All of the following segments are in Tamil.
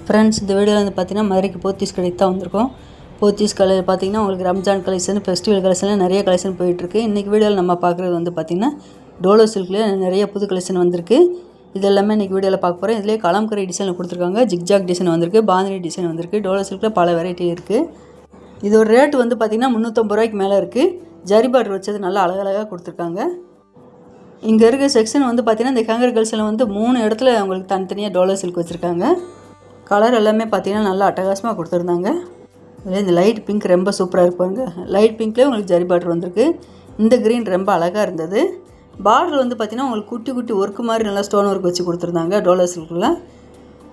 ஃப்ரெண்ட்ஸ், இந்த வீடியோவில் வந்து பார்த்தீங்கன்னா மதுரைக்கு போத்தீஸ் கடைக்கு தான் வந்திருக்கோம். போத்தீஸ் கடையில் பார்த்தீங்கன்னா உங்களுக்கு ரம்ஜான் கலெக்ஷன், ஃபெஸ்டிவல் கலெக்ஷன்லாம் நிறைய கலெக்ஷன் போயிட்டுருக்கு. இன்றைக்கி வீடியோவில் நம்ம பார்க்குறது வந்து பார்த்திங்கன்னா டோலோ சில்க்லேயே நிறைய புது கலெக்ஷன் வந்திருக்கு. இது எல்லாமே இன்றைக்கி வீடியோவில் பார்க்க போகிறோம். இதிலே கலம்கரை டிசைனில் கொடுத்துருக்காங்க, ஜிக்ஜாக் டிசைன் வந்திருக்கு, பாந்தினி டிசைன் வந்திருக்கு. டோலோ சில்கில் பல வெரைட்டி இருக்குது. இதோட ரேட்டு வந்து பார்த்திங்கன்னா 350 ரூபாய்க்கு மேலே இருக்குது. ஜரி பார்டர் வச்சது நல்லா அழகழகாக கொடுத்துருக்காங்க. இங்கே இருக்க செக்ஷன் வந்து பார்த்திங்கன்னா இந்த ஹேங்கர் கல்ஸில் வந்து 3 இடத்துல உங்களுக்கு தனித்தனியாக டோலோ சில்க் வச்சுருக்காங்க. கலர் எல்லாமே பார்த்திங்கன்னா நல்லா அட்டகாசமாக கொடுத்துருந்தாங்க. இதில் இந்த லைட் பிங்க் ரொம்ப சூப்பராக இருப்பாங்க. லைட் பிங்க்லேயே உங்களுக்கு ஜரி பார்டர் வந்திருக்கு. இந்த க்ரீன் ரொம்ப அழகாக இருந்தது. பார்டர் வந்து பார்த்திங்கன்னா உங்களுக்கு குட்டி குட்டி ஒர்க்கு மாதிரி நல்லா ஸ்டோன் ஒர்க் வச்சு கொடுத்துருந்தாங்க டோலோ சில்கில்.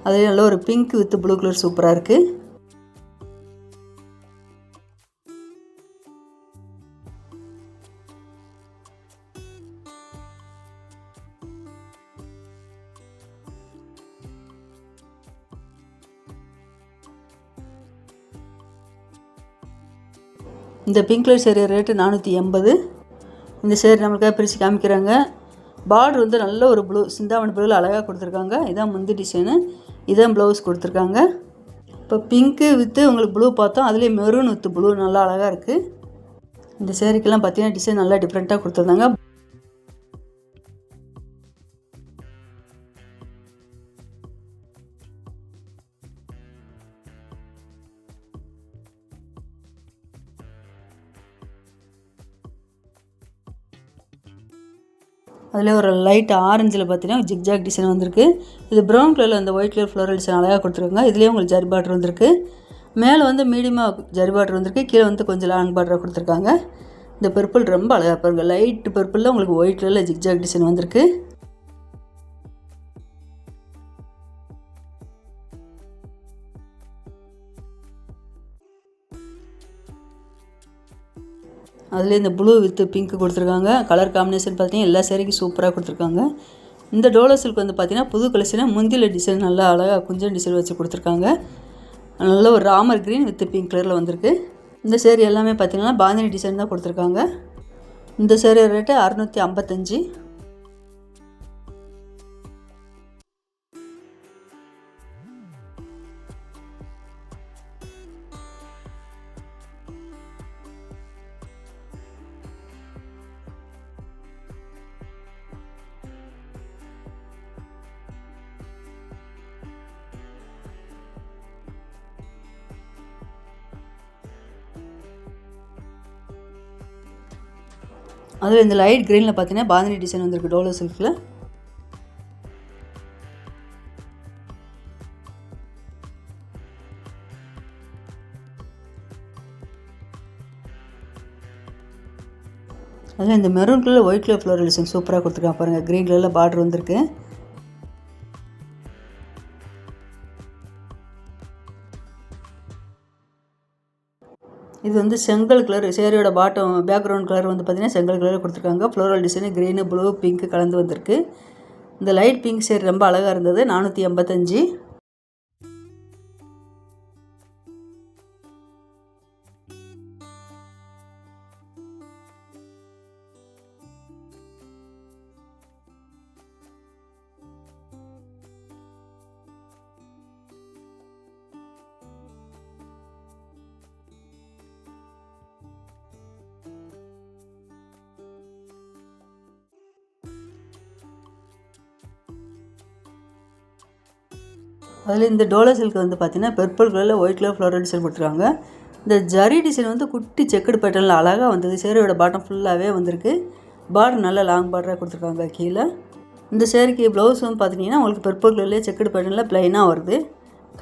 அதே நல்ல ஒரு பிங்க் வித் ப்ளூ கலர் சூப்பராக இருக்குது. இந்த பிங்க் கலர் சேரீ ரேட்டு 480. இந்த சேரீ நம்மளுக்காக பிரித்து காமிக்கிறாங்க. பார்டர் வந்து நல்ல ஒரு ப்ளூ, சிந்தாமணி ப்ளூவில் அழகாக கொடுத்துருக்காங்க. இதான் முந்தி டிசைனு, இதான் ப்ளவுஸ் கொடுத்துருக்காங்க. இப்போ பிங்க்கு வித்து உங்களுக்கு ப்ளூ பார்த்தோம், அதுலேயே மெரூன் வித்து ப்ளூ நல்லா அழகாக இருக்குது. இந்த சேரீக்கெல்லாம் பார்த்தீங்கன்னா டிசைன் நல்லா டிஃப்ரெண்ட்டாக கொடுத்துருந்தாங்க. அதில் ஒரு லைட் ஆரஞ்சில் பார்த்தீங்கன்னா ஜிக்ஜாக் டிசைன் வந்திருக்கு. இது ப்ரௌன் கலரில் அந்த ஒயிட் கலர் ஃப்ளோரல் டிசைன் அழகாக கொடுத்துருக்காங்க. இதுலேயே உங்களுக்கு ஜரி பார்டர் வந்திருக்கு. மேலே வந்து மீடியமாக ஜரி பார்டர் வந்திருக்கு, கீழே வந்து கொஞ்சம் லாங் பார்டராக கொடுத்துருக்காங்க. இந்த பர்பிள் ரொம்ப அழகாக பாருங்கள். லைட் பர்பிளில் உங்களுக்கு ஒயிட் கலரில் ஜிக்ஜாக் டிசைன் வந்திருக்கு. அதில் இந்த ப்ளூ வித் பிங்க் கொடுத்துருக்காங்க. கலர் காம்பினேஷன் பார்த்தீங்கன்னா எல்லா சேரீக்கும் சூப்பராக கொடுத்துருக்காங்க. இந்த டோலோ சில்க் வந்து பார்த்திங்கன்னா புது கலெக்ஷனாக முந்தியில் டிசைன் நல்லா அழகாக குஞ்சம் டிசைன் வச்சு கொடுத்துருக்காங்க. நல்ல ஒரு ராமர் க்ரீன் வித் பிங்க் கலரில் வந்திருக்கு. இந்த சேரீ எல்லாமே பார்த்திங்கன்னா பாந்தினி டிசைன் தான் கொடுத்துருக்காங்க. இந்த சேரீ ரேட்டு 655. அதில் இந்த லைட் க்ரீனில் பார்த்தீங்கன்னா பாந்தினி டிசைன் வந்திருக்கு டோலோ சில்கில். அதில் இந்த மெரூன் கலரில் ஒயிட் கலர் ஃப்ளோரல் டிசைன் சூப்பராக கொடுத்துருக்காங்க பாருங்கள். க்ரீன் கலரில் பார்டர் வந்திருக்கு. இது வந்து செங்கல் கலர் சேரீயோட பாட்டம் பேக்ரவுண்ட் கலர் வந்து பார்த்திங்கன்னா செங்கல் கலரில் கொடுத்துருக்காங்க. Floral design green blue pink கலந்து வந்திருக்கு. இந்த லைட் பிங்க் சேரீ ரொம்ப அழகாக இருந்தது. 485. அதில் இந்த டோலோ சில்க் வந்து பார்த்திங்கன்னா பர்பிள் கலரில் ஒயிட் கலர் ஃப்ளோரல் டிசைன் கொடுத்துருக்காங்க. இந்த ஜரி டிசைன் வந்து குட்டி செக்குடு பேட்டர்னில் அழகாக வந்தது. சேரீயோட பாட்டம் ஃபுல்லாகவே வந்திருக்கு. பார்டர் நல்ல லாங் பார்டராக கொடுத்துருக்காங்க கீழே. இந்த சேரீக்கு ப்ளவுஸ் வந்து பார்த்திங்கன்னா உங்களுக்கு பர்பிள் கலர்லேயே செக்குடு பேட்டர்னில் ப்ளைனாக வருது.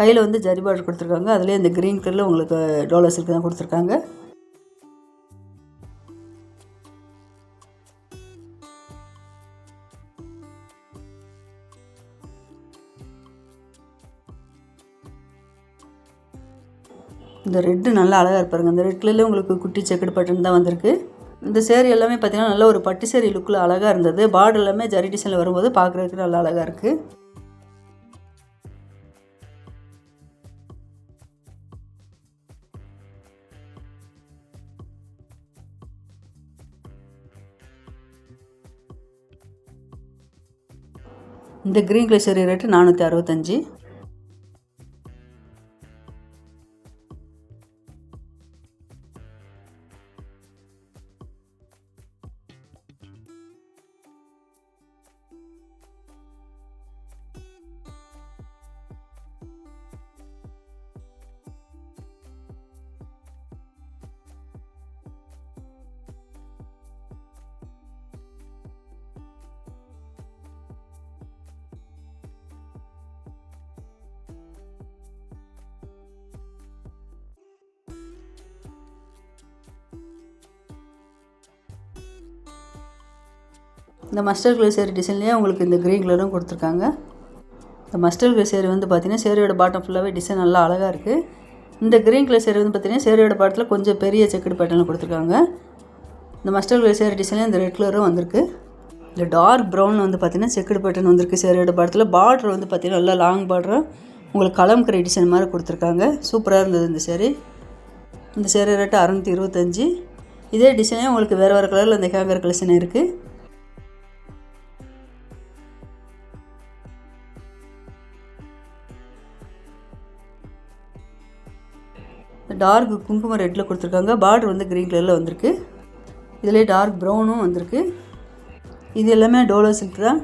கையில் வந்து ஜரி பார்டர் கொடுத்துருக்காங்க. அதுலேயே இந்த க்ரீன் கலரில் உங்களுக்கு டோலோ சில்க் தான் கொடுத்துருக்காங்க. இந்த ரெட்டு நல்லா அழகாக இருப்பாருங்க. இந்த ரெட் கலரில் உங்களுக்கு குட்டி செக்குடு பேட்டர்ன் தான் வந்திருக்கு. இந்த சேரீ எல்லாமே பார்த்திங்கன்னா நல்ல ஒரு பட்டு சேரீ லுக்கில் அழகாக இருந்தது. பார்டர் எல்லாமே ஜரி டிசைனில் வரும்போது பார்க்குறதுக்கு நல்லா அழகாக இருக்குது. இந்த க்ரீன் கலர் சேரீ ரேட்டு 465. இந்த மஸ்டர்ட் கலர் சேரீ டிசைன்லேயே உங்களுக்கு இந்த க்ரீன் கலரும் கொடுத்துருக்காங்க. இந்த மஸ்டர்ட் கலர் சேரீ வந்து பார்த்திங்கன்னா சேரீயோட பாட்டம் ஃபுல்லாகவே டிசைன் நல்லா அழகாக இருக்குது. இந்த க்ரீன் கலர் சேரீ வந்து பார்த்திங்கன்னா சேரீயோட பாட்டத்தில் கொஞ்சம் பெரிய செக்குடு பேட்டர்னில் கொடுத்துருக்காங்க. இந்த மஸ்டர்ட் கலர் சேரீ டிசைனில் இந்த ரெட் கலரும் வந்திருக்கு. இந்த டார்க் ப்ரௌன் வந்து பார்த்திங்கன்னா செக்குடு பேட்டர்ன் வந்திருக்கு. சேரீயோட பாட்டத்தில் பார்டர் வந்து பார்த்திங்கன்னா நல்லா லாங் பார்டரும் உங்களுக்கு கலம்கரை டிசைன் மாதிரி கொடுத்துருக்காங்க. சூப்பராக இருந்தது இந்த சேரீ. இந்த சேரீ ரேட்டு 625. இதே டிசைனே உங்களுக்கு வேறு வேறு கலரில் இந்த ஹேங்கர் கலெக்ஷன் இருக்குது. டார்க் குங்குமம் ரெட்டில் கொடுத்துருக்காங்க. பார்டர் வந்து க்ரீன் கலரில் வந்திருக்கு. இதிலே டார்க் ப்ரௌனும் வந்திருக்கு. இது எல்லாமே டோலோ சில்க் தான்.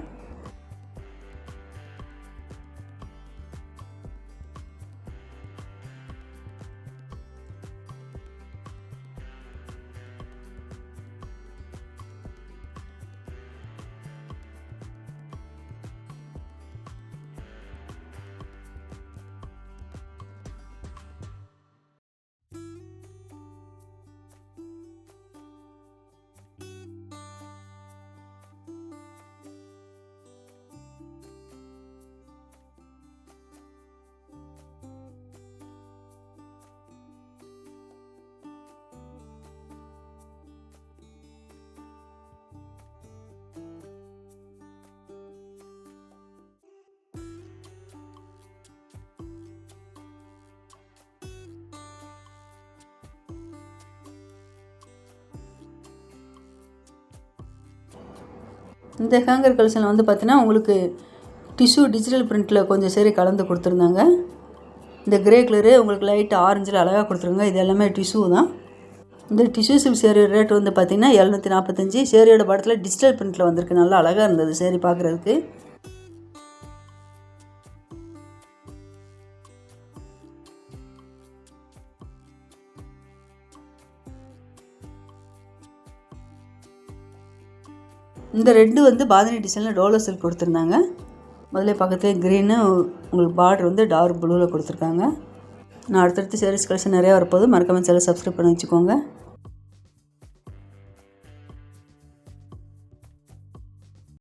இந்த ஹேங்கர் கலெக்ஷனில் வந்து பார்த்தீங்கன்னா உங்களுக்கு டிஷ்யூ டிஜிட்டல் பிரிண்ட்டில் கொஞ்சம் சேரீ கலந்து கொடுத்துருந்தாங்க. இந்த கிரே கலரு உங்களுக்கு லைட் ஆரஞ்சில் அழகாக கொடுத்துருங்க. இது எல்லாமே டிஷ்யூ தான். இந்த டிஷ்யூ சில்க் சேரீ ரேட் வந்து பார்த்திங்கன்னா 745. சேரீயோட படத்தில் டிஜிட்டல் பிரிண்ட்டில் வந்திருக்கு. நல்லா அழகாக இருந்தது சேரீ பார்க்குறதுக்கு. இந்த ரெட்டு வந்து பாதனி டிசைனில் டோலோ சில்க் கொடுத்துருந்தாங்க. முதல்ல பக்கத்துலேயே க்ரீனு உங்களுக்கு பார்டர் வந்து டார்க் ப்ளூவில் கொடுத்துருக்காங்க. நான் அடுத்தடுத்து சேரீஸ் கலெக்ஷன் நிறையா வரப்போது. மறக்காமல் சேனலை சப்ஸ்கிரைப் பண்ணி வச்சுக்கோங்க.